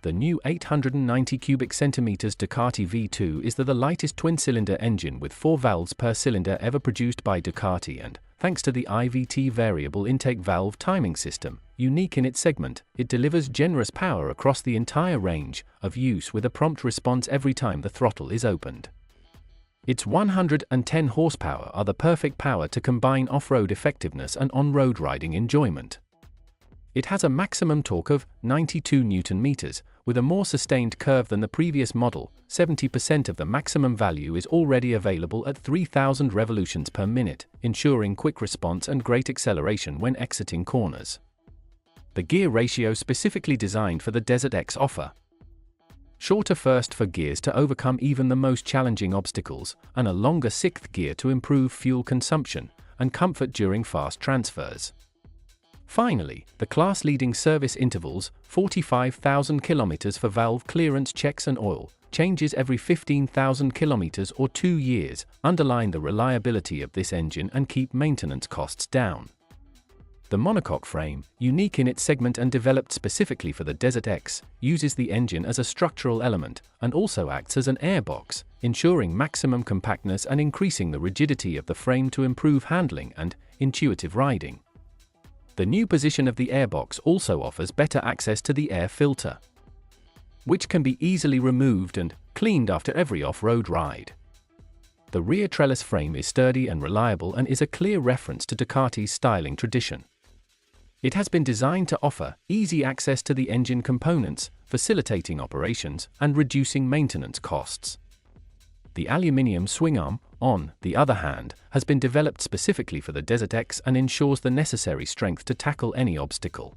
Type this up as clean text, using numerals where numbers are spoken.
The new 890 cubic centimeters Ducati V2 is the lightest twin-cylinder engine with 4 valves per cylinder ever produced by Ducati, and, thanks to the IVT variable intake valve timing system, unique in its segment, it delivers generous power across the entire range of use with a prompt response every time the throttle is opened. Its 110 horsepower are the perfect power to combine off-road effectiveness and on-road riding enjoyment. It has a maximum torque of 92 Nm, with a more sustained curve than the previous model. 70% of the maximum value is already available at 3,000 revolutions per minute, ensuring quick response and great acceleration when exiting corners. The gear ratio specifically designed for the DesertX offer. Shorter first for gears to overcome even the most challenging obstacles, and a longer sixth gear to improve fuel consumption and comfort during fast transfers. Finally, the class-leading service intervals, 45,000 kilometers for valve clearance checks and oil changes every 15,000 kilometers or 2 years, underline the reliability of this engine and keep maintenance costs down. The monocoque frame, unique in its segment and developed specifically for the DesertX, uses the engine as a structural element and also acts as an airbox, ensuring maximum compactness and increasing the rigidity of the frame to improve handling and intuitive riding. The new position of the airbox also offers better access to the air filter, which can be easily removed and cleaned after every off-road ride. The rear trellis frame is sturdy and reliable and is a clear reference to Ducati's styling tradition. It has been designed to offer easy access to the engine components, facilitating operations and reducing maintenance costs. The aluminium swing arm, on the other hand, has been developed specifically for the DesertX and ensures the necessary strength to tackle any obstacle.